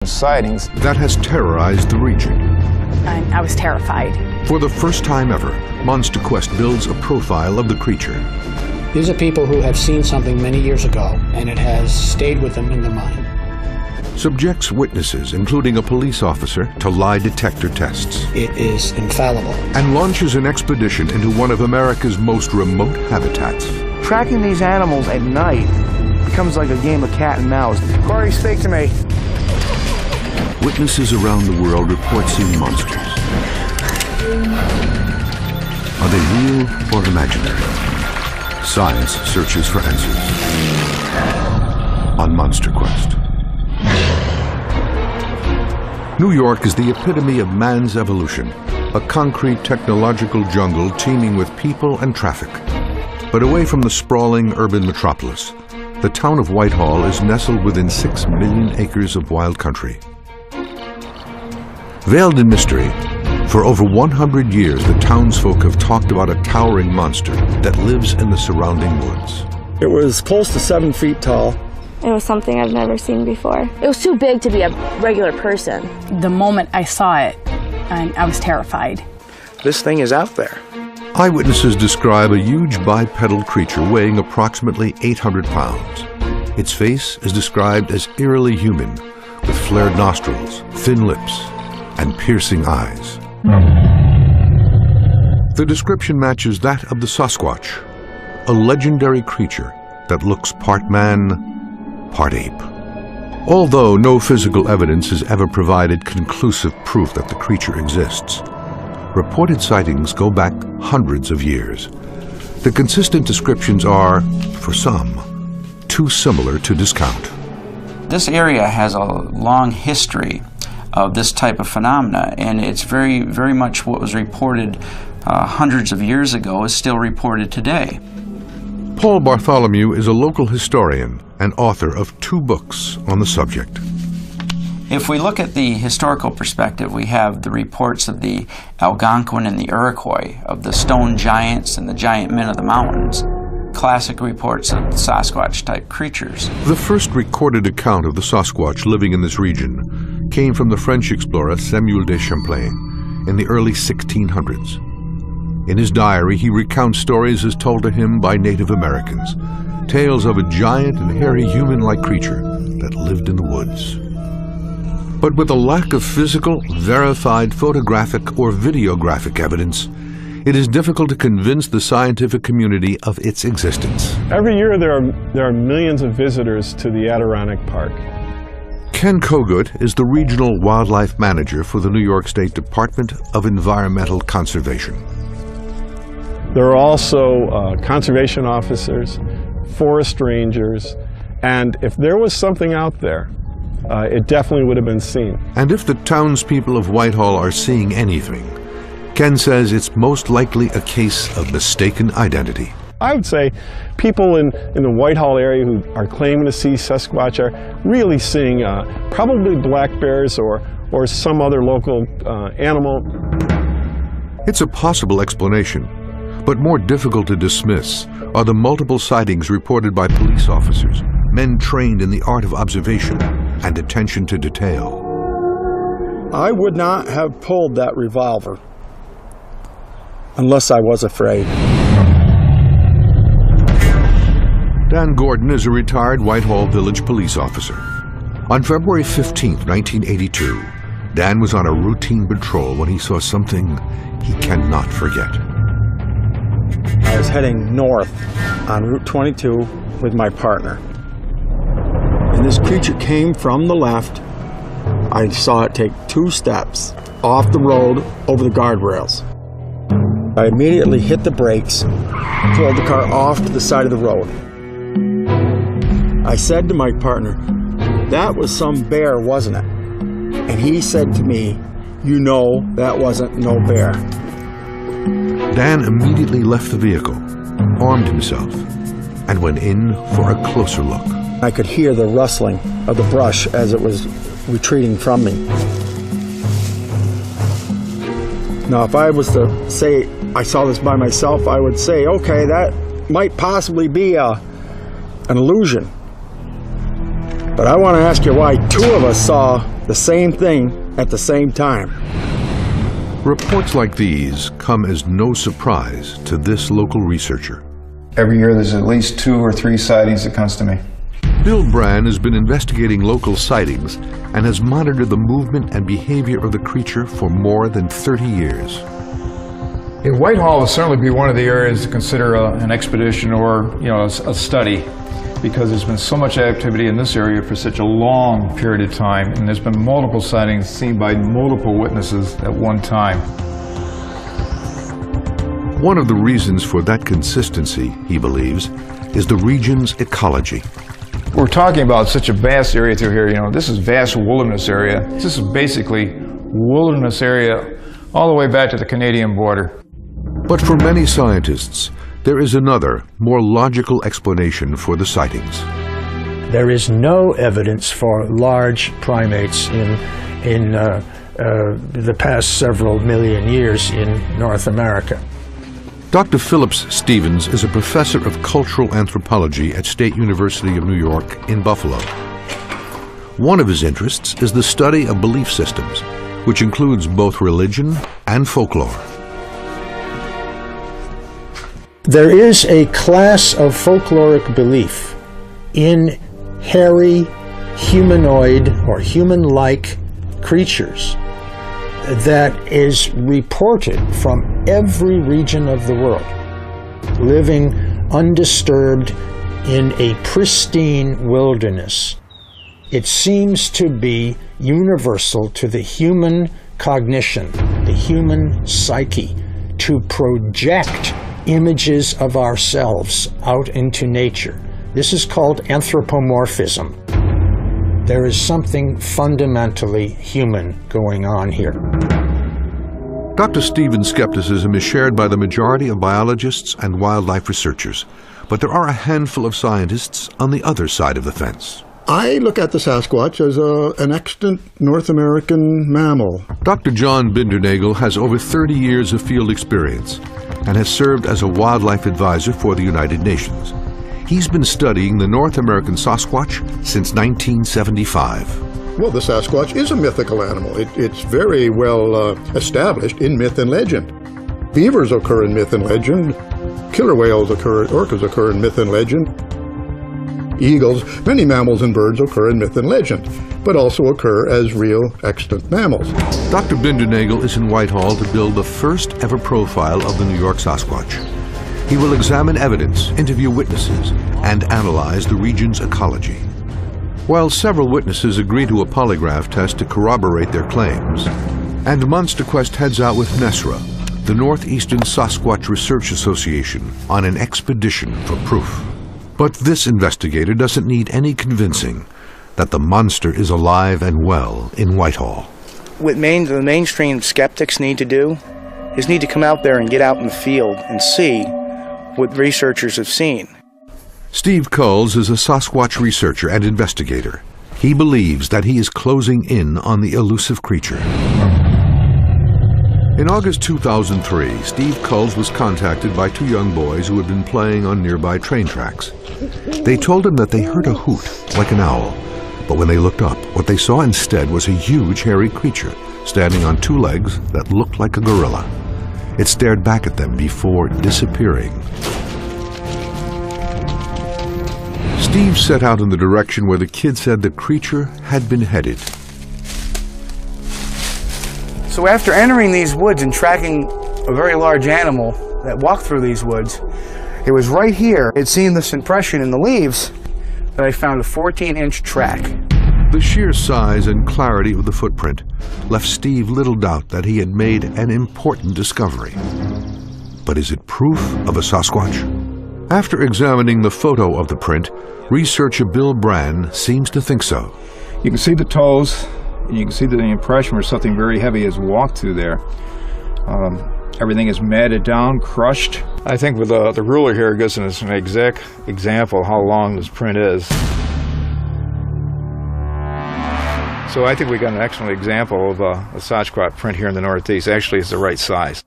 sightings that has terrorized the region. And I was terrified. For the first time ever, Monster Quest builds a profile of the creature. These are people who have seen something many years ago, and it has stayed with them in their mind. Subjects witnesses, including a police officer, to lie detector tests. It is infallible. And launches an expedition into one of America's most remote habitats. Tracking these animals at night becomes like a game of cat and mouse. Corey, speak to me. Witnesses around the world report seeing monsters. Are they real or imaginary? Science searches for answers on Monster Quest. New York is the epitome of man's evolution, a concrete technological jungle teeming with people and traffic. But away from the sprawling urban metropolis, the town of Whitehall is nestled within 6 million acres of wild country. Veiled in mystery, for over 100 years the townsfolk have talked about a towering monster that lives in the surrounding woods. It was close to 7 feet tall. It was something I've never seen before. It was too big to be a regular person. The moment I saw it, I was terrified. This thing is out there. Eyewitnesses describe a huge bipedal creature weighing approximately 800 pounds. Its face is described as eerily human, with flared nostrils, thin lips, and piercing eyes. The description matches that of the Sasquatch, a legendary creature that looks part man, part ape. Although no physical evidence has ever provided conclusive proof that the creature exists, reported sightings go back hundreds of years. The consistent descriptions are, for some, too similar to discount. This area has a long history of this type of phenomena, and it's very, very much what was reported hundreds of years ago is still reported today. Paul Bartholomew is a local historian and author of 2 books on the subject. If we look at the historical perspective, we have the reports of the Algonquin and the Iroquois, of the stone giants and the giant men of the mountains, classic reports of Sasquatch-type creatures. The first recorded account of the Sasquatch living in this region came from the French explorer Samuel de Champlain in the early 1600s. In his diary, he recounts stories as told to him by Native Americans, tales of a giant and hairy human-like creature that lived in the woods. But with a lack of physical, verified photographic or videographic evidence, it is difficult to convince the scientific community of its existence. Every year there are millions of visitors to the Adirondack Park. Ken Kogut is the regional wildlife manager for the New York State Department of Environmental Conservation. There are also conservation officers, forest rangers, and if there was something out there, it definitely would have been seen. And if the townspeople of Whitehall are seeing anything, Ken says it's most likely a case of mistaken identity. I would say people in the Whitehall area who are claiming to see Sasquatch are really seeing probably black bears or some other local animal. It's a possible explanation, but more difficult to dismiss are the multiple sightings reported by police officers, men trained in the art of observation and attention to detail. I would not have pulled that revolver unless I was afraid. Dan Gordon is a retired Whitehall Village police officer. On February 15, 1982, Dan was on a routine patrol when he saw something he cannot forget. I was heading north on Route 22 with my partner. And this creature came from the left. I saw it take 2 steps off the road over the guardrails. I immediately hit the brakes, pulled the car off to the side of the road. I said to my partner, "That was some bear, wasn't it?" And he said to me, "You know that wasn't no bear." Dan immediately left the vehicle, armed himself, and went in for a closer look. I could hear the rustling of the brush as it was retreating from me. Now, if I was to say I saw this by myself, I would say, okay, that might possibly be an illusion. But I want to ask you why 2 of us saw the same thing at the same time. Reports like these come as no surprise to this local researcher. Every year there's at least 2 or 3 sightings that comes to me. Bill Brand has been investigating local sightings and has monitored the movement and behavior of the creature for more than 30 years. Whitehall would certainly be one of the areas to consider an expedition or, a study, because there's been so much activity in this area for such a long period of time, and there's been multiple sightings seen by multiple witnesses at one time. One of the reasons for that consistency, he believes, is the region's ecology. We're talking about such a vast area through here. This is vast wilderness area. This is basically wilderness area all the way back to the Canadian border. But for many scientists, there is another, more logical explanation for the sightings. There is no evidence for large primates in the past several million years in North America. Dr. Phillips Stevens is a professor of cultural anthropology at State University of New York in Buffalo. One of his interests is the study of belief systems, which includes both religion and folklore. There is a class of folkloric belief in hairy, humanoid, or human-like creatures that is reported from every region of the world, living undisturbed in a pristine wilderness. It seems to be universal to the human cognition, the human psyche, to project images of ourselves out into nature. This is called anthropomorphism. There is something fundamentally human going on here. Dr. Stevens' skepticism is shared by the majority of biologists and wildlife researchers, but there are a handful of scientists on the other side of the fence. I look at the Sasquatch as an extant North American mammal. Dr. John Bindernagel has over 30 years of field experience and has served as a wildlife advisor for the United Nations. He's been studying the North American Sasquatch since 1975. Well, the Sasquatch is a mythical animal. It's very well established in myth and legend. Beavers occur in myth and legend. Killer whales occur, orcas occur in myth and legend. Eagles, many mammals and birds occur in myth and legend, but also occur as real extant mammals. Dr. Bindernagel is in Whitehall to build the first ever profile of the New York Sasquatch. He will examine evidence, interview witnesses, and analyze the region's ecology. While several witnesses agree to a polygraph test to corroborate their claims, and Monster Quest heads out with NESRA, the Northeastern Sasquatch Research Association, on an expedition for proof. But this investigator doesn't need any convincing that the monster is alive and well in Whitehall. What the mainstream skeptics need to do is need to come out there and get out in the field and see what researchers have seen. Steve Culls is a Sasquatch researcher and investigator. He believes that he is closing in on the elusive creature. In August 2003, Steve Culls was contacted by 2 young boys who had been playing on nearby train tracks. They told him that they heard a hoot, like an owl, but when they looked up, what they saw instead was a huge hairy creature standing on 2 legs that looked like a gorilla. It stared back at them before disappearing. Steve set out in the direction where the kid said the creature had been headed. So after entering these woods and tracking a very large animal that walked through these woods, it was right here, I'd seen this impression in the leaves, that I found a 14-inch track. The sheer size and clarity of the footprint left Steve little doubt that he had made an important discovery. But is it proof of a Sasquatch? After examining the photo of the print, researcher Bill Brand seems to think so. You can see the toes, and you can see the impression where something very heavy has walked through there. Everything is matted down, crushed. I think with the ruler here gives us an exact example of how long this print is. So I think we got an excellent example of a Sasquatch print here in the Northeast. Actually, it's the right size.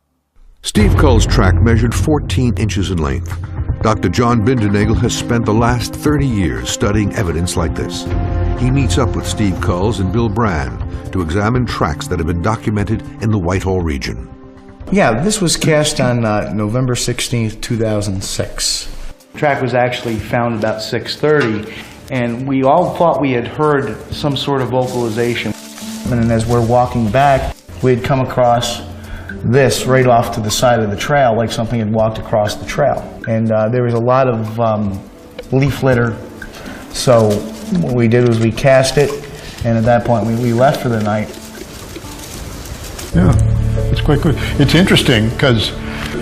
Steve Culls' track measured 14 inches in length, Dr. John Bindernagel has spent the last 30 years studying evidence like this. He meets up with Steve Culls and Bill Brand to examine tracks that have been documented in the Whitehall region. Yeah, this was cast on November 16th, 2006. The track was actually found about 6:30, and we all thought we had heard some sort of vocalization. And as we're walking back, we had come across this right off to the side of the trail, like something had walked across the trail. And there was a lot of leaf litter, so what we did was we cast it, and at that point we left for the night. Yeah, it's quite good. It's interesting because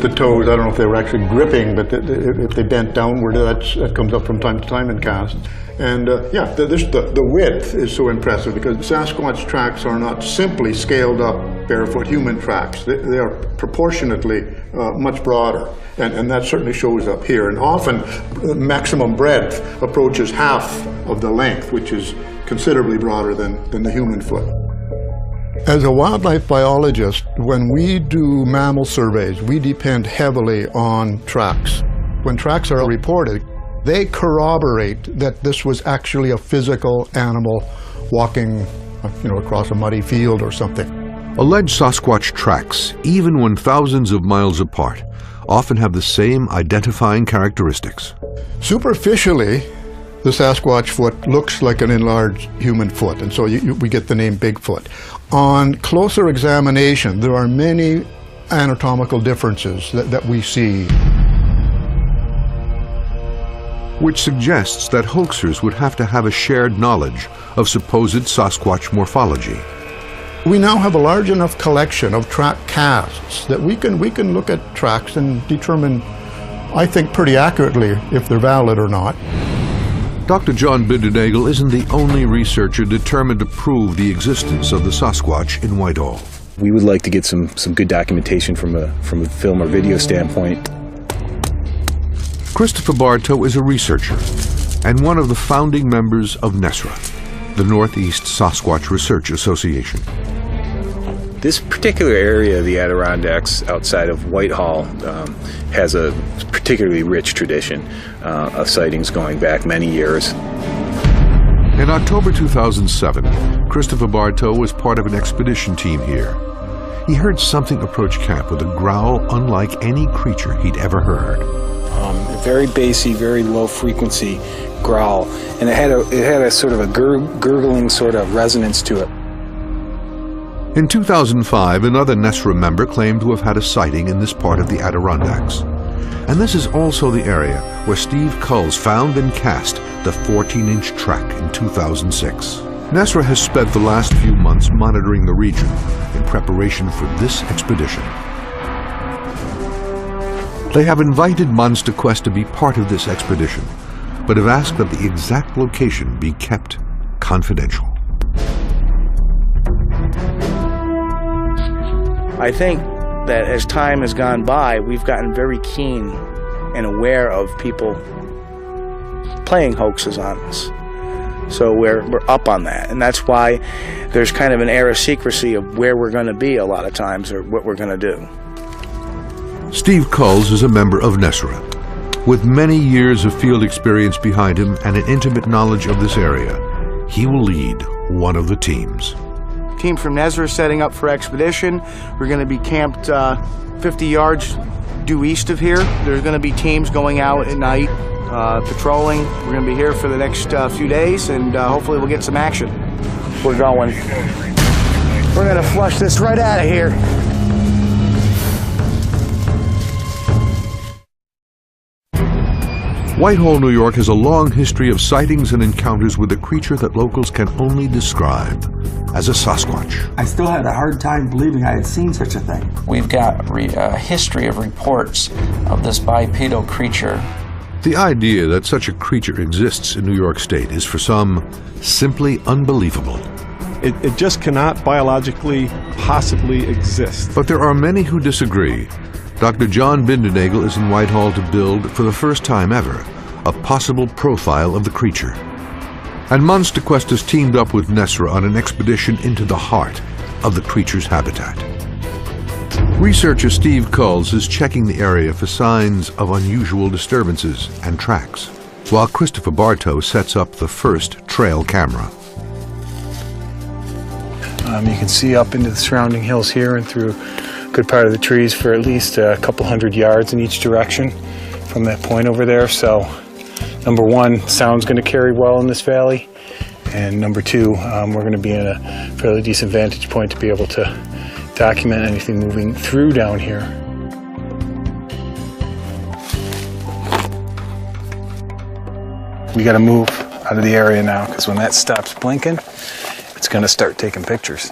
the toes, I don't know if they were actually gripping, but if they bent downward, that comes up from time to time in casts. And yeah, the width is so impressive because Sasquatch tracks are not simply scaled up barefoot human tracks. They are proportionately much broader, and that certainly shows up here. And often maximum breadth approaches half of the length, which is considerably broader than the human foot. As a wildlife biologist, when we do mammal surveys, we depend heavily on tracks. When tracks are reported, they corroborate that this was actually a physical animal walking, across a muddy field or something. Alleged Sasquatch tracks, even when thousands of miles apart, often have the same identifying characteristics. Superficially, the Sasquatch foot looks like an enlarged human foot, and so we get the name Bigfoot. On closer examination, there are many anatomical differences that we see, which suggests that hoaxers would have to have a shared knowledge of supposed Sasquatch morphology. We now have a large enough collection of track casts that we can look at tracks and determine, I think, pretty accurately if they're valid or not. Dr. John Bindernagel isn't the only researcher determined to prove the existence of the Sasquatch in Whitehall. We would like to get some good documentation from a film or video standpoint. Christopher Bartow is a researcher and one of the founding members of NESRA, the Northeast Sasquatch Research Association. This particular area of the Adirondacks outside of Whitehall has a particularly rich tradition of sightings going back many years. In October 2007, Christopher Bartow was part of an expedition team here. He heard something approach camp with a growl unlike any creature he'd ever heard. A very bassy, very low frequency growl, and it had a sort of a gurgling sort of resonance to it. In 2005, another NESRA member claimed to have had a sighting in this part of the Adirondacks. And this is also the area where Steve Culls found and cast the 14-inch track in 2006. NESRA has spent the last few months monitoring the region in preparation for this expedition. They have invited Monster Quest to be part of this expedition, but have asked that the exact location be kept confidential. I think that as time has gone by, we've gotten very keen and aware of people playing hoaxes on us. So we're up on that, and that's why there's kind of an air of secrecy of where we're going to be a lot of times or what we're going to do. Steve Culls is a member of NESRA. With many years of field experience behind him and an intimate knowledge of this area, he will lead one of the teams. Team from NESRA is setting up for expedition. We're going to be camped 50 yards due east of here. There's going to be teams going out at night, patrolling. We're going to be here for the next few days, and hopefully we'll get some action. We're going. We're going to flush this right out of here. Whitehall, New York has a long history of sightings and encounters with a creature that locals can only describe as a Sasquatch. I still had a hard time believing I had seen such a thing. We've got a history of reports of this bipedal creature. The idea that such a creature exists in New York State is for some simply unbelievable. It just cannot biologically possibly exist. But there are many who disagree. Dr. John Bindernagel is in Whitehall to build, for the first time ever, a possible profile of the creature. And Monster Quest has teamed up with NESRA on an expedition into the heart of the creature's habitat. Researcher Steve Culls is checking the area for signs of unusual disturbances and tracks, while Christopher Bartow sets up the first trail camera. You can see up into the surrounding hills here and through a good part of the trees for at least a couple 100 yards in each direction from that point over there. So, number one, sound's going to carry well in this valley. And number two, we're going to be in a fairly decent vantage point to be able to document anything moving through down here. We got to move out of the area now, because when that stops blinking, it's going to start taking pictures.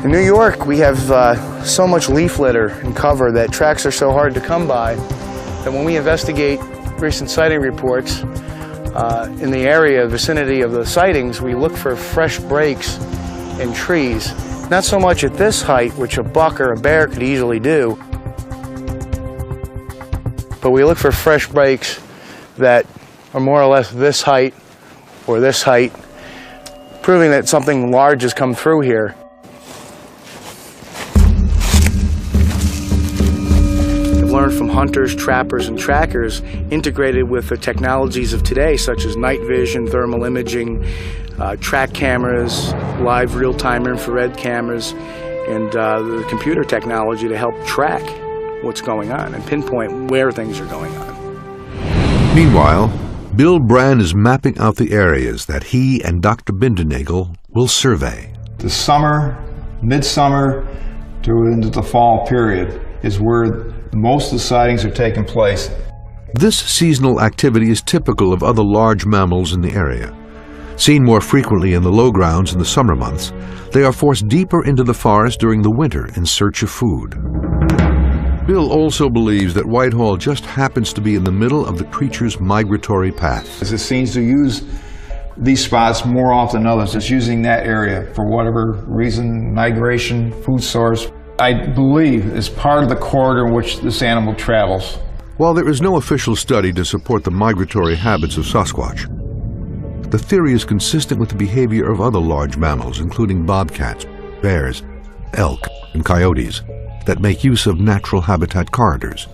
In New York, we have so much leaf litter and cover that tracks are so hard to come by that when we investigate recent sighting reports in the area, vicinity of the sightings, we look for fresh breaks in trees. Not so much at this height, which a buck or a bear could easily do, but we look for fresh breaks that are more or less this height or this height, proving that something large has come through here. Learned from hunters, trappers, and trackers integrated with the technologies of today, such as night vision, thermal imaging, track cameras, live real-time infrared cameras, and the computer technology to help track what's going on and pinpoint where things are going on. Meanwhile, Bill Brand is mapping out the areas that he and Dr. Bindernagel will survey. The summer, midsummer, to into the fall period is where most of the sightings are taking place. This seasonal activity is typical of other large mammals in the area. Seen more frequently in the low grounds in the summer months, they are forced deeper into the forest during the winter in search of food. Bill also believes that Whitehall just happens to be in the middle of the creature's migratory path. As it seems to use these spots more often than others, it's using that area for whatever reason, migration, food source. I believe it's part of the corridor in which this animal travels. While there is no official study to support the migratory habits of Sasquatch, the theory is consistent with the behavior of other large mammals, including bobcats, bears, elk, and coyotes, that make use of natural habitat corridors,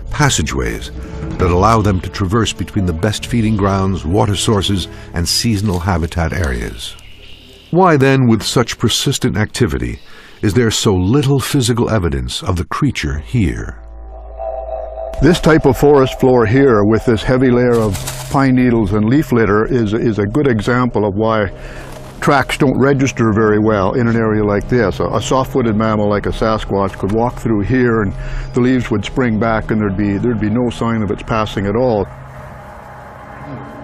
passageways that allow them to traverse between the best feeding grounds, water sources, and seasonal habitat areas. Why then, with such persistent activity, is there so little physical evidence of the creature here? This type of forest floor here with this heavy layer of pine needles and leaf litter is a good example of why tracks don't register very well in an area like this. A soft-footed mammal like a Sasquatch could walk through here and the leaves would spring back and there'd be no sign of its passing at all.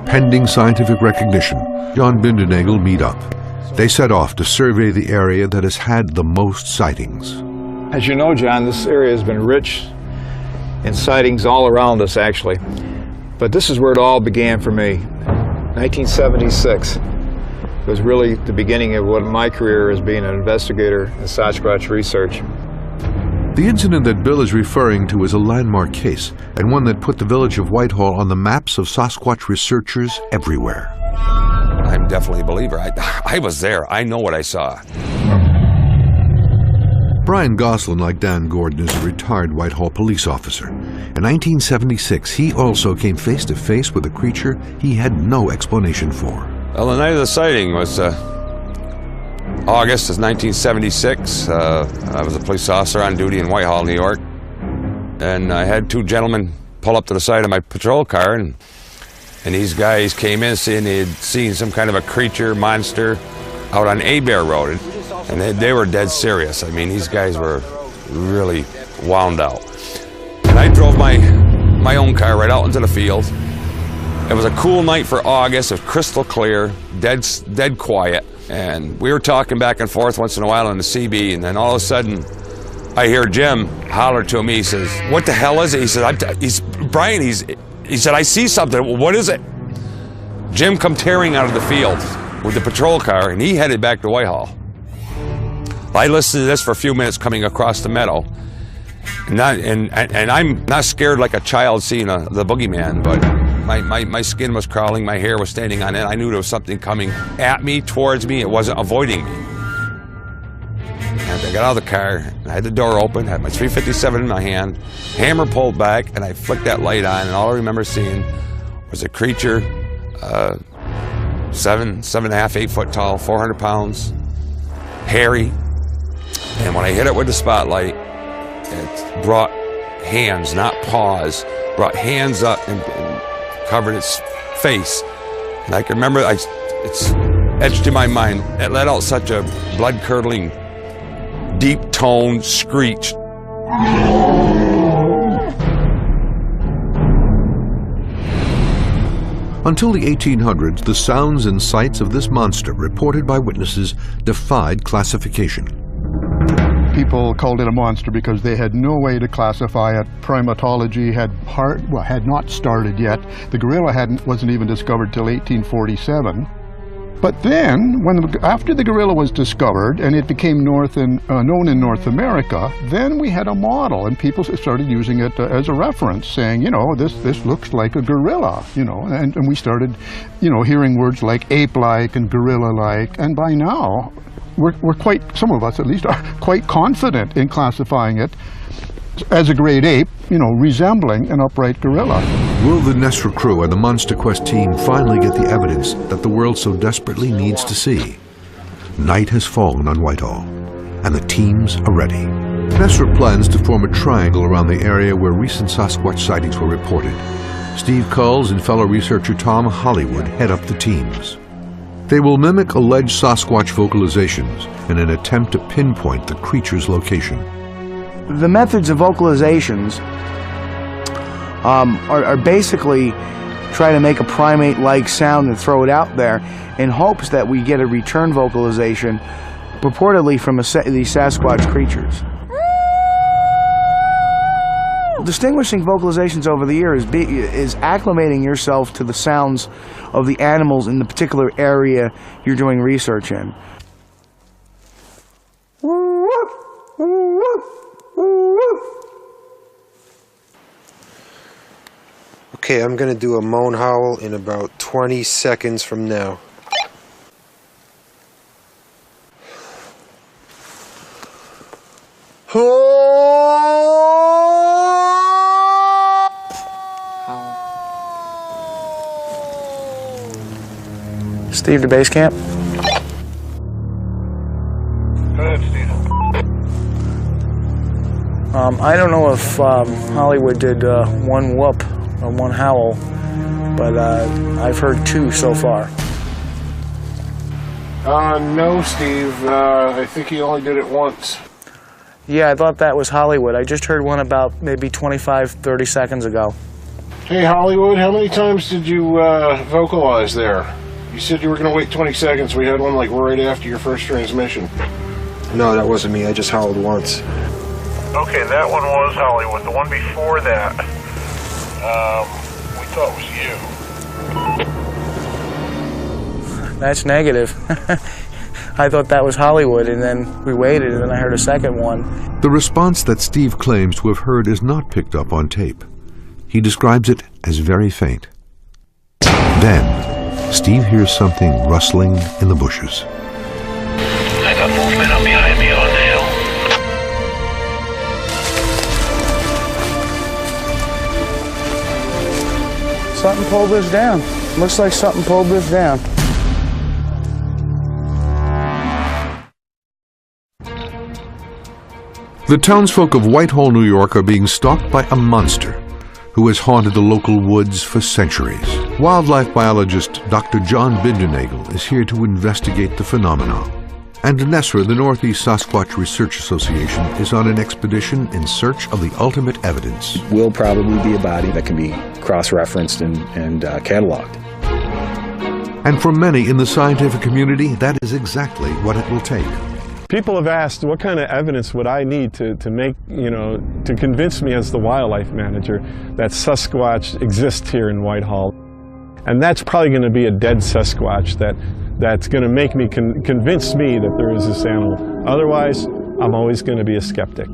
Pending scientific recognition, John Bindernagel meet up. They set off to survey the area that has had the most sightings. As you know, John, this area has been rich in sightings all around us, actually. But this is where it all began for me. 1976 was really the beginning of what my career as being an investigator in Sasquatch research. The incident that Bill is referring to is a landmark case, and one that put the village of Whitehall on the maps of Sasquatch researchers everywhere. I'm definitely a believer. I was there. I know what I saw. Brian Goslin, like Dan Gordon, is a retired Whitehall police officer. In 1976, he also came face to face with a creature he had no explanation for. Well, the night of the sighting was August of 1976. I was a police officer on duty in Whitehall, New York. And I had two gentlemen pull up to the side of my patrol car, and these guys came in saying they had seen some kind of a creature, monster, out on Abear Road. And they were dead serious. I mean, these guys were really wound out. And I drove my own car right out into the field. It was a cool night for August. It was crystal clear, dead quiet. And we were talking back and forth once in a while on the CB, and then all of a sudden, I hear Jim holler to me. He says, "What the hell is it?" He says, "Brian, he said, I see something. What is it?" Jim come tearing out of the field with the patrol car, and he headed back to Whitehall. I listened to this for a few minutes coming across the meadow, and I'm not scared like a child seeing the boogeyman, but My skin was crawling, my hair was standing on end. I knew there was something coming at me, towards me. It wasn't avoiding me. And I got out of the car, and I had the door open, had my 357 in my hand, hammer pulled back, and I flicked that light on, and all I remember seeing was a creature, 7.5, 8 foot tall, 400 pounds, hairy. And when I hit it with the spotlight, it brought hands, not paws, brought hands up and covered its face. And I can remember, it's etched in my mind. It let out such a blood-curdling, deep-toned screech. Until the 1800s, the sounds and sights of this monster, reported by witnesses, defied classification. People called it a monster because they had no way to classify it. Primatology had not started yet. The gorilla wasn't even discovered till 1847. But then, after the gorilla was discovered and it became known in North America, then we had a model, and people started using it as a reference, saying, you know, this looks like a gorilla, you know, and we started, you know, hearing words like ape-like and gorilla-like, and by now, we're quite, some of us at least, are quite confident in classifying it as a great ape, you know, resembling an upright gorilla. Will the Nesra crew and the Monster Quest team finally get the evidence that the world so desperately needs to see? Night has fallen on Whitehall, and the teams are ready. Nesra plans to form a triangle around the area where recent Sasquatch sightings were reported. Steve Culls and fellow researcher Tom Hollywood head up the teams. They will mimic alleged Sasquatch vocalizations in an attempt to pinpoint the creature's location. The methods of vocalizations are basically try to make a primate-like sound and throw it out there in hopes that we get a return vocalization purportedly from these Sasquatch creatures. Distinguishing vocalizations over the years is acclimating yourself to the sounds of the animals in the particular area you're doing research in. Okay, I'm going to do a moan howl in about 20 seconds from now. Steve to base camp. Go ahead, Steve. I don't know if Hollywood did one whoop or one howl, but I've heard two so far. No, Steve. I think he only did it once. Yeah, I thought that was Hollywood. I just heard one about maybe 25, 30 seconds ago. Hey, Hollywood, how many times did you vocalize there? You said you were going to wait 20 seconds. We had one like right after your first transmission. No, that wasn't me. I just howled once. Okay, that one was Hollywood. The one before that, we thought was you. That's negative. I thought that was Hollywood, and then we waited, and then I heard a second one. The response that Steve claims to have heard is not picked up on tape. He describes it as very faint. Then, Steve hears something rustling in the bushes. I got movement up behind me on the hill. Something pulled this down. Looks like something pulled this down. The townsfolk of Whitehall, New York are being stalked by a monster who has haunted the local woods for centuries. Wildlife biologist Dr. John Bindernagel is here to investigate the phenomenon. And Nesra, the Northeast Sasquatch Research Association, is on an expedition in search of the ultimate evidence. It will probably be a body that can be cross-referenced and cataloged. And for many in the scientific community, that is exactly what it will take. People have asked, what kind of evidence would I need to make, to convince me as the wildlife manager that Sasquatch exists here in Whitehall? And that's probably going to be a dead Sasquatch that's going to make me convince me that there is this animal. Otherwise, I'm always going to be a skeptic.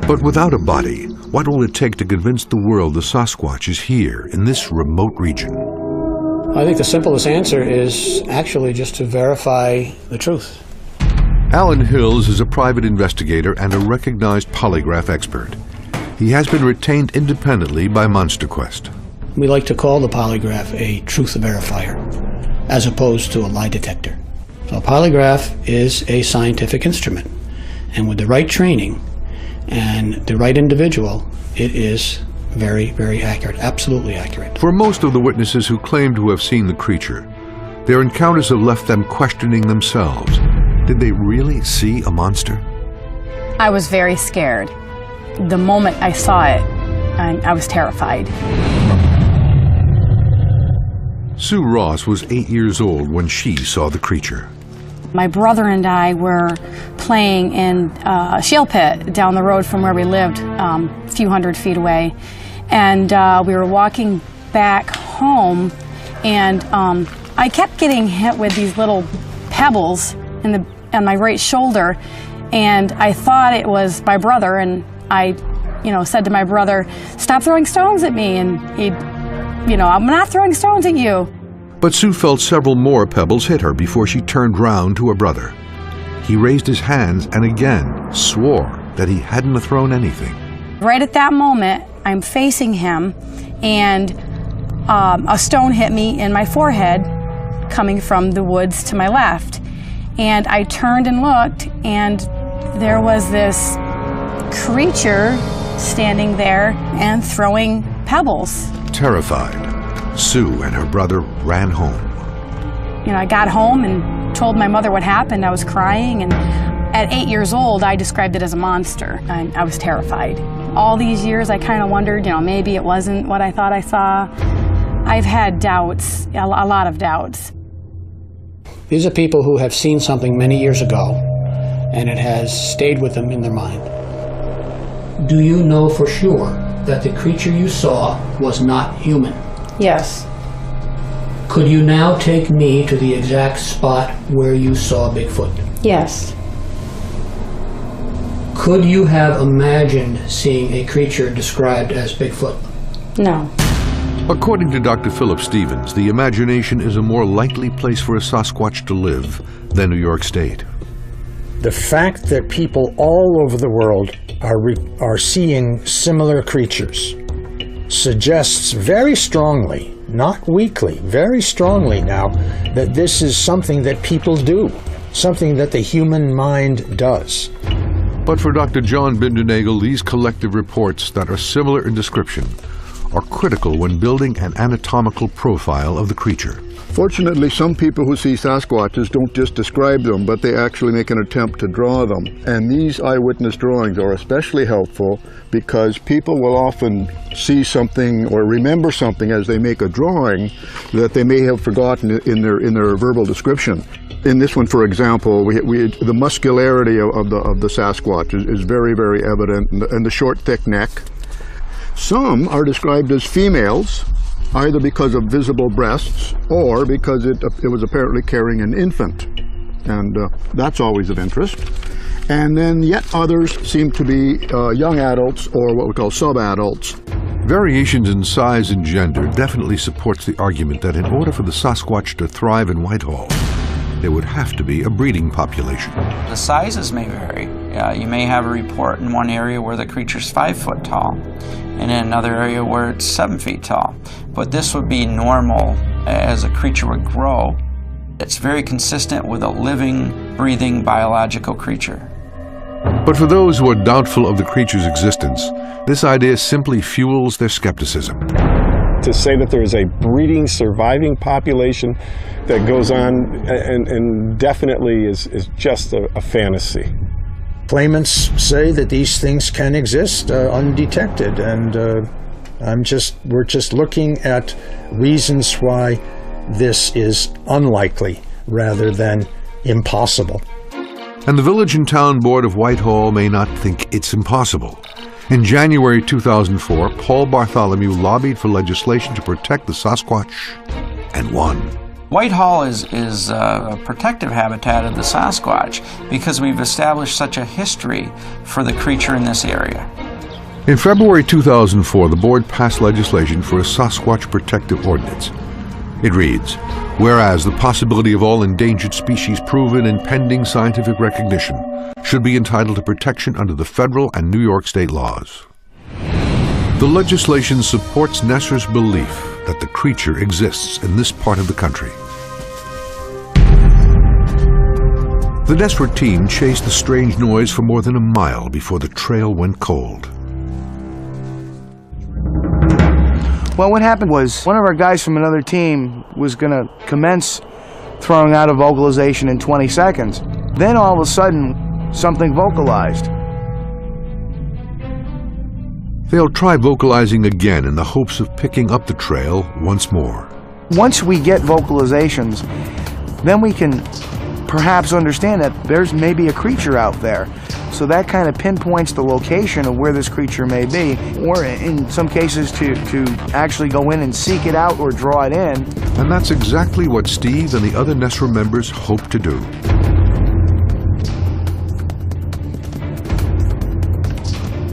But without a body, what will it take to convince the world the Sasquatch is here in this remote region? I think the simplest answer is actually just to verify the truth. Alan Hills is a private investigator and a recognized polygraph expert. He has been retained independently by MonsterQuest. We like to call the polygraph a truth verifier, as opposed to a lie detector. So a polygraph is a scientific instrument, and with the right training and the right individual, it is very, very accurate, absolutely accurate. For most of the witnesses who claim to have seen the creature, their encounters have left them questioning themselves. Did they really see a monster? I was very scared. The moment I saw it, I was terrified. Sue Ross was 8 years old when she saw the creature. My brother and I were playing in a shale pit down the road from where we lived, a few hundred feet away. And we were walking back home, and I kept getting hit with these little pebbles on my right shoulder, and I thought it was my brother, and I, said to my brother, "Stop throwing stones at me," and he, "I'm not throwing stones at you." But Sue felt several more pebbles hit her before she turned round to her brother. He raised his hands and again swore that he hadn't thrown anything. Right at that moment, I'm facing him, and a stone hit me in my forehead coming from the woods to my left. And I turned and looked, and there was this creature standing there and throwing pebbles. Terrified, Sue and her brother ran home. I got home and told my mother what happened. I was crying, and at 8 years old, I described it as a monster, and I was terrified. All these years, I kind of wondered, maybe it wasn't what I thought I saw. I've had doubts, a lot of doubts. These are people who have seen something many years ago, and it has stayed with them in their mind. Do you know for sure that the creature you saw was not human? Yes. Could you now take me to the exact spot where you saw Bigfoot? Yes. Could you have imagined seeing a creature described as Bigfoot? No. According to Dr. Philip Stevens, the imagination is a more likely place for a Sasquatch to live than New York State. The fact that people all over the world are seeing similar creatures suggests very strongly, not weakly, very strongly now, that this is something that people do, something that the human mind does. But for Dr. John Bindernagel, these collective reports that are similar in description are critical when building an anatomical profile of the creature. Fortunately, some people who see Sasquatches don't just describe them, but they actually make an attempt to draw them. And these eyewitness drawings are especially helpful because people will often see something or remember something as they make a drawing that they may have forgotten in their verbal description. In this one, for example, the muscularity of the Sasquatch is very, very evident, and the short, thick neck. Some are described as females, either because of visible breasts or because it was apparently carrying an infant, and that's always of interest. And then yet others seem to be young adults or what we call sub-adults. Variations in size and gender definitely supports the argument that in order for the Sasquatch to thrive in Whitehall, there would have to be a breeding population. The sizes may vary. You may have a report in one area where the creature's 5 foot tall, and in another area where it's 7 feet tall. But this would be normal as a creature would grow. It's very consistent with a living, breathing, biological creature. But for those who are doubtful of the creature's existence, this idea simply fuels their skepticism. To say that there is a breeding, surviving population that goes on indefinitely is just a fantasy. Claimants say that these things can exist undetected, and we're just looking at reasons why this is unlikely rather than impossible. And the Village and Town Board of Whitehall may not think it's impossible. In January 2004, Paul Bartholomew lobbied for legislation to protect the Sasquatch and won. Whitehall is a protective habitat of the Sasquatch because we've established such a history for the creature in this area. In February 2004, the board passed legislation for a Sasquatch protective ordinance. It reads, whereas the possibility of all endangered species proven in pending scientific recognition should be entitled to protection under the federal and New York state laws. The legislation supports Nesser's belief that the creature exists in this part of the country. The Nesser team chased the strange noise for more than a mile before the trail went cold. Well, what happened was one of our guys from another team was going to commence throwing out a vocalization in 20 seconds. Then all of a sudden, something vocalized. They'll try vocalizing again in the hopes of picking up the trail once more. Once we get vocalizations, then we can perhaps understand that there's maybe a creature out there. So that kind of pinpoints the location of where this creature may be, or in some cases to actually go in and seek it out or draw it in. And that's exactly what Steve and the other Nesser members hope to do.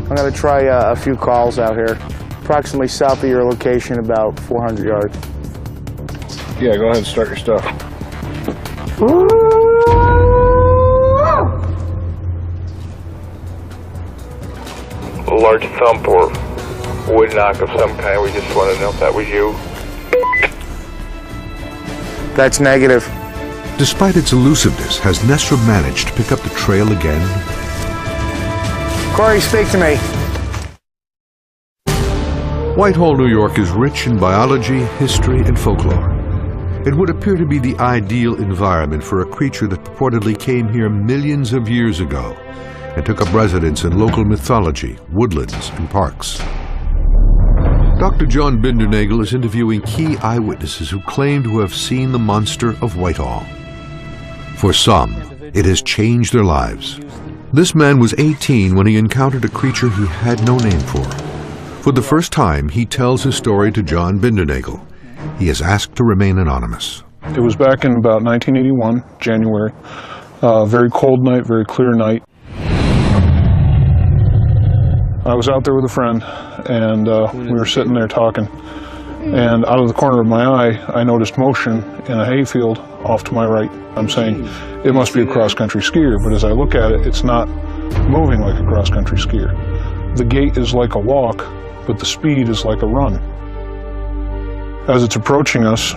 I'm going to try a few calls out here, approximately south of your location, about 400 yards. Yeah, go ahead and start your stuff. A large thump or wood knock of some kind. We just want to know if that was you. That's negative. Despite its elusiveness, has Nesser managed to pick up the trail again? Corey, speak to me. Whitehall, New York is rich in biology, history, and folklore. It would appear to be the ideal environment for a creature that purportedly came here millions of years ago and took up residence in local mythology, woodlands, and parks. Dr. John Bindernagel is interviewing key eyewitnesses who claim to have seen the monster of Whitehall. For some, it has changed their lives. This man was 18 when he encountered a creature he had no name for. For the first time, he tells his story to John Bindernagel. He is asked to remain anonymous. It was back in about 1981, January. Very cold night, very clear night. I was out there with a friend, and we were sitting there talking. And out of the corner of my eye, I noticed motion in a hayfield off to my right. I'm saying, it must be a cross-country skier, but as I look at it, it's not moving like a cross-country skier. The gait is like a walk, but the speed is like a run. As it's approaching us,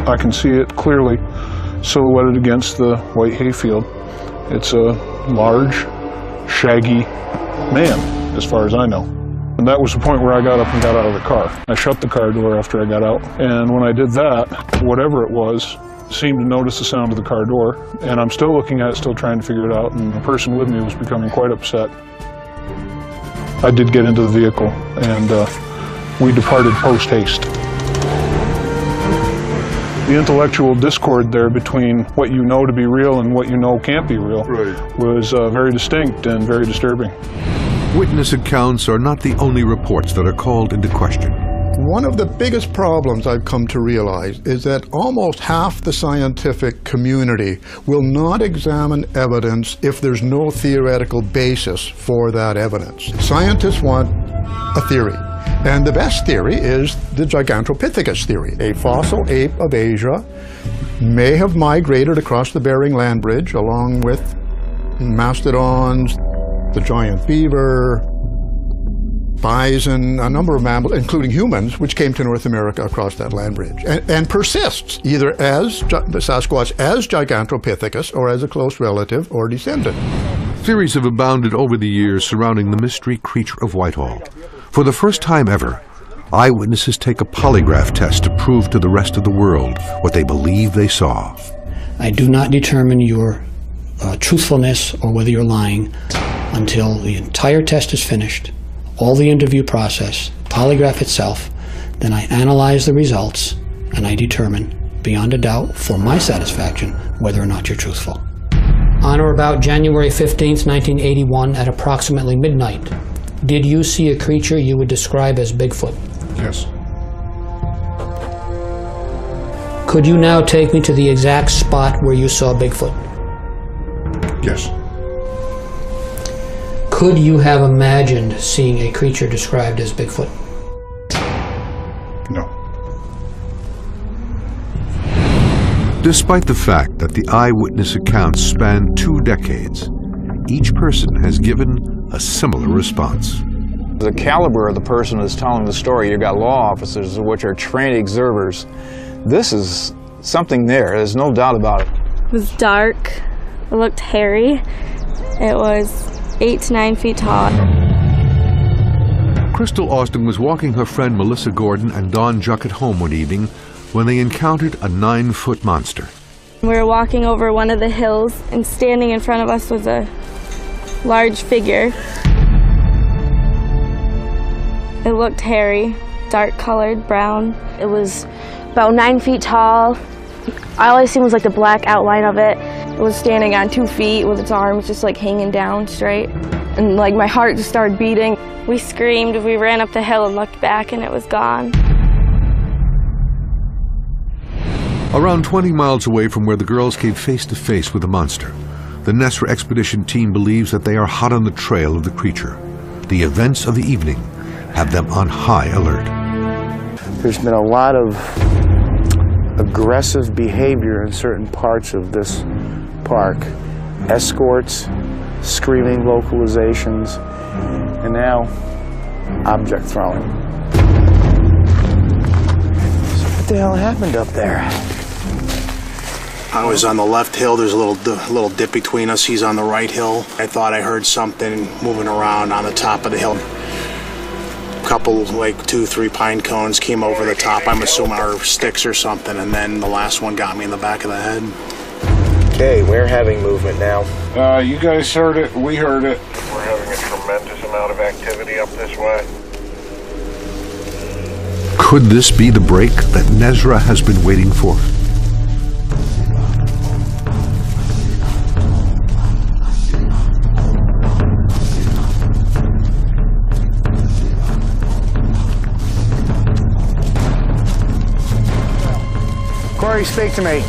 I can see it clearly silhouetted against the white hayfield. It's a large, shaggy man, as far as I know. And that was the point where I got up and got out of the car. I shut the car door after I got out, and when I did that, whatever it was seemed to notice the sound of the car door, and I'm still looking at it, still trying to figure it out, and the person with me was becoming quite upset. I did get into the vehicle, and we departed post-haste. The intellectual discord there between what you know to be real and what you know can't be real was very distinct and very disturbing. Witness accounts are not the only reports that are called into question. One of the biggest problems I've come to realize is that almost half the scientific community will not examine evidence if there's no theoretical basis for that evidence. Scientists want a theory. And the best theory is the Gigantopithecus theory. A fossil ape of Asia may have migrated across the Bering Land Bridge along with mastodons, the giant beaver, bison, a number of mammals, including humans, which came to North America across that land bridge, and persists either as the Sasquatch as Gigantopithecus or as a close relative or descendant. Theories have abounded over the years surrounding the mystery creature of Whitehall. For the first time ever, eyewitnesses take a polygraph test to prove to the rest of the world what they believe they saw. I do not determine your truthfulness or whether you're lying until the entire test is finished, all the interview process, polygraph itself. Then I analyze the results and I determine, beyond a doubt, for my satisfaction, whether or not you're truthful. On or about January 15th, 1981, at approximately midnight, did you see a creature you would describe as Bigfoot? Yes. Could you now take me to the exact spot where you saw Bigfoot? Yes. Could you have imagined seeing a creature described as Bigfoot? No. Despite the fact that the eyewitness accounts span 2 decades, each person has given a similar response. The caliber of the person who's telling the story, you've got law officers which are trained observers. This is something there's no doubt about it. It was dark, it looked hairy, it was 8 to 9 feet tall. Crystal Austin was walking her friend Melissa Gordon and Dawn Juckett home one evening when they encountered a 9-foot monster. We were walking over one of the hills, and standing in front of us was a large figure. It looked hairy, dark-colored, brown. It was about 9 feet tall. All I seen was like the black outline of it. It was standing on 2 feet with its arms just like hanging down straight. And like my heart just started beating. We screamed, we ran up the hill and looked back, and it was gone. Around 20 miles away from where the girls came face to face with the monster, the Nesra expedition team believes that they are hot on the trail of the creature. The events of the evening have them on high alert. There's been a lot of aggressive behavior in certain parts of this park. Escorts, screaming vocalizations, and now object throwing. So what the hell happened up there? I was on the left hill. There's a little dip between us. He's on the right hill. I thought I heard something moving around on the top of the hill. A couple, like 2-3 pine cones came over the top. I'm assuming are sticks or something, and then the last one got me in the back of the head. Okay, we're having movement now. You guys heard it. We heard it. We're having a tremendous amount of activity up this way. Could this be the break that Nesra has been waiting for? Corey, speak to me.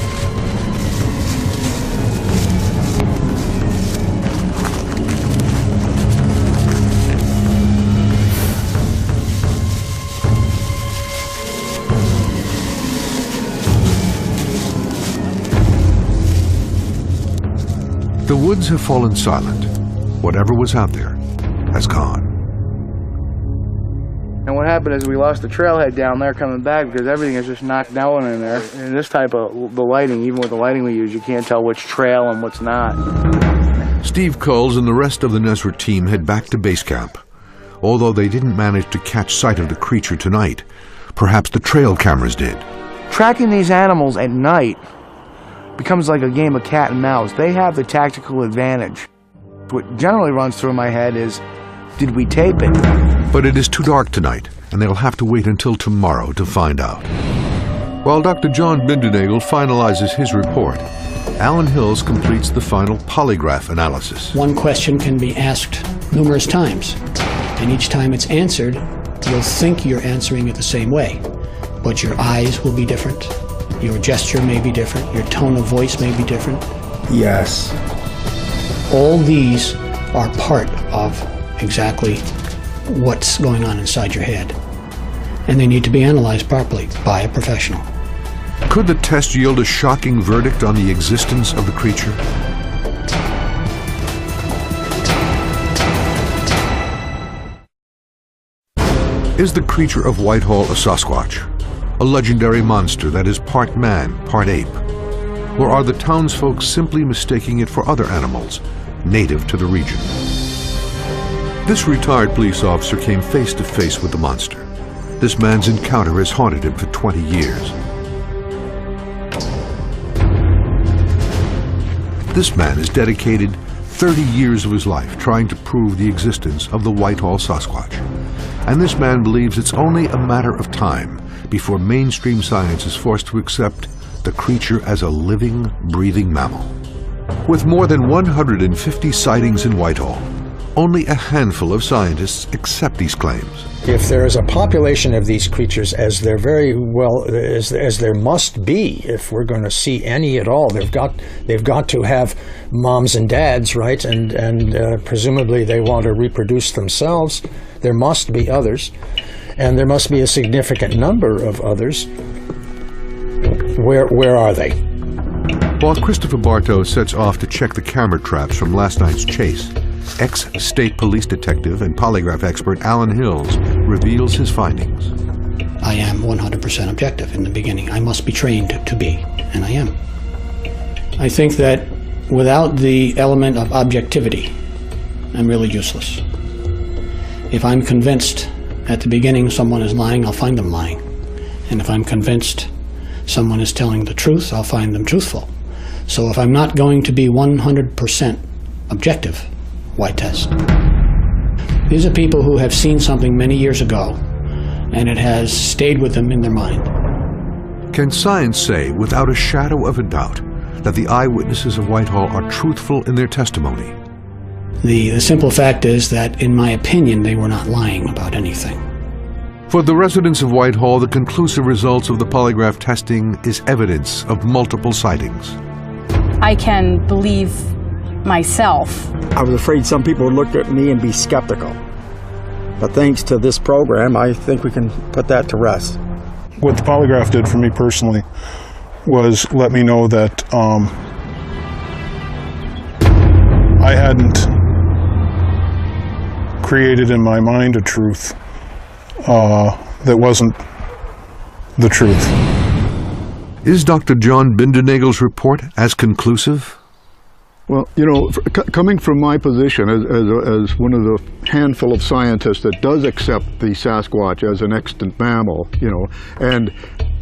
The woods have fallen silent. Whatever was out there has gone. And what happened is we lost the trailhead down there coming back because everything is just knocked down in there. And this type of the lighting, even with the lighting we use, you can't tell which trail and what's not. Steve Culls and the rest of the Nesra team head back to base camp. Although they didn't manage to catch sight of the creature tonight, perhaps the trail cameras did. Tracking these animals at night becomes like a game of cat and mouse. They have the tactical advantage. What generally runs through my head is, did we tape it? But it is too dark tonight, and they'll have to wait until tomorrow to find out. While Dr. John Bindernagel finalizes his report, Alan Hills completes the final polygraph analysis. One question can be asked numerous times, and each time it's answered, you'll think you're answering it the same way, but your eyes will be different, your gesture may be different, your tone of voice may be different. Yes. All these are part of exactly what's going on inside your head, and they need to be analyzed properly by a professional. Could the test yield a shocking verdict on the existence of the creature? Is the creature of Whitehall a Sasquatch? A legendary monster that is part man, part ape? Or are the townsfolk simply mistaking it for other animals native to the region? This retired police officer came face to face with the monster. This man's encounter has haunted him for 20 years. This man has dedicated 30 years of his life trying to prove the existence of the Whitehall Sasquatch. And this man believes it's only a matter of time before mainstream science is forced to accept the creature as a living, breathing mammal. With more than 150 sightings in Whitehall, Only a handful of scientists accept these claims. If there is a population of these creatures, as there very well as there must be, if we're going to see any at all, they've got to have moms and dads, right? And presumably they want to reproduce themselves. There must be others, and there must be a significant number of others. Where are they? While Christopher Bartow sets off to check the camera traps from last night's chase, ex-state police detective and polygraph expert Alan Hills reveals his findings. I am 100% objective in the beginning. I must be trained to be, and I am. I think that without the element of objectivity, I'm really useless. If I'm convinced at the beginning someone is lying, I'll find them lying. And if I'm convinced someone is telling the truth, I'll find them truthful. So if I'm not going to be 100% objective, why test? These are people who have seen something many years ago, and it has stayed with them in their mind. Can science say, without a shadow of a doubt, that the eyewitnesses of Whitehall are truthful in their testimony? The simple fact is that, in my opinion, they were not lying about anything. For the residents of Whitehall, the conclusive results of the polygraph testing is evidence of multiple sightings. I can believe myself. I was afraid some people would look at me and be skeptical. But thanks to this program, I think we can put that to rest. What the polygraph did for me personally was let me know that I hadn't created in my mind a truth that wasn't the truth. Is Dr. John Bindernagel's report as conclusive? Well, you know, coming from my position as one of the handful of scientists that does accept the Sasquatch as an extant mammal, you know, and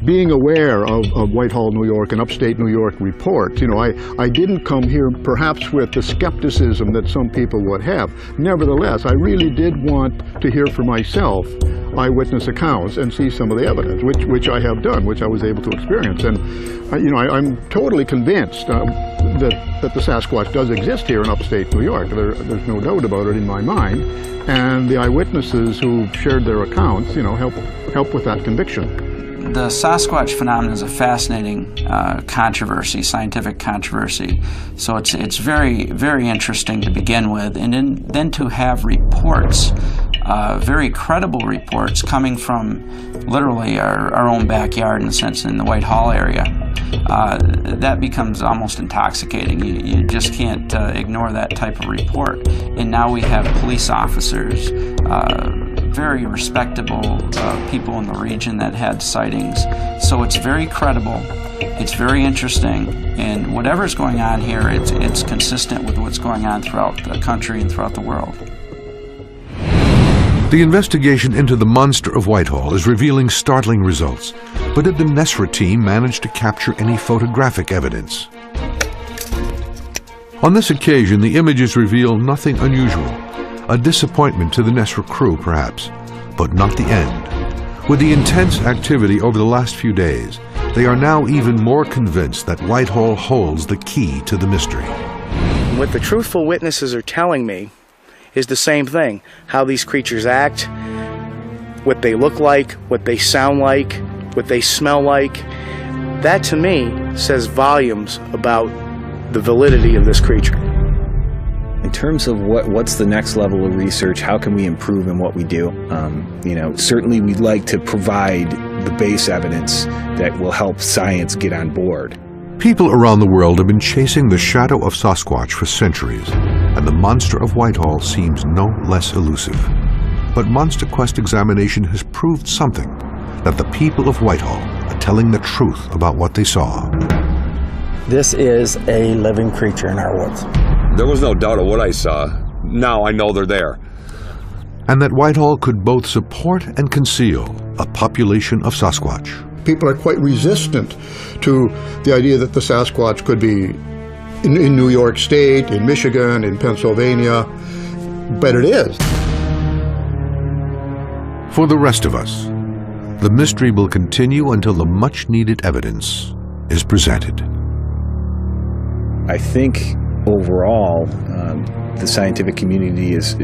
being aware of Whitehall, New York and upstate New York reports, you know, I didn't come here perhaps with the skepticism that some people would have. Nevertheless, I really did want to hear for myself eyewitness accounts and see some of the evidence, which I have done, which I was able to experience. And, you know, I'm totally convinced that the Sasquatch does exist here in upstate New York. There's no doubt about it in my mind. And the eyewitnesses who shared their accounts, you know, help with that conviction. The Sasquatch phenomenon is a fascinating controversy, scientific controversy. So it's very, very interesting to begin with, and then to have reports, very credible reports coming from literally our own backyard, in a sense, in the Whitehall area. That becomes almost intoxicating. You just can't ignore that type of report. And now we have police officers, very respectable people in the region that had sightings. So it's very credible, it's very interesting, and whatever's going on here, it's consistent with what's going on throughout the country and throughout the world. The investigation into the monster of Whitehall is revealing startling results, but did the NESRA team manage to capture any photographic evidence? On this occasion, the images reveal nothing unusual. A disappointment to the NESRA crew, perhaps, but not the end. With the intense activity over the last few days, they are now even more convinced that Whitehall holds the key to the mystery. What the truthful witnesses are telling me is the same thing. How these creatures act, what they look like, what they sound like, what they smell like. That, to me, says volumes about the validity of this creature. In terms of what's the next level of research, how can we improve in what we do? You know, certainly we'd like to provide the base evidence that will help science get on board. People around the world have been chasing the shadow of Sasquatch for centuries, and the monster of Whitehall seems no less elusive. But Monster Quest examination has proved something, that the people of Whitehall are telling the truth about what they saw. This is a living creature in our woods. There was no doubt of what I saw. Now I know they're there. And that Whitehall could both support and conceal a population of Sasquatch. People are quite resistant to the idea that the Sasquatch could be in New York State, in Michigan, in Pennsylvania, but it is. For the rest of us, the mystery will continue until the much-needed evidence is presented. I think overall, the scientific community is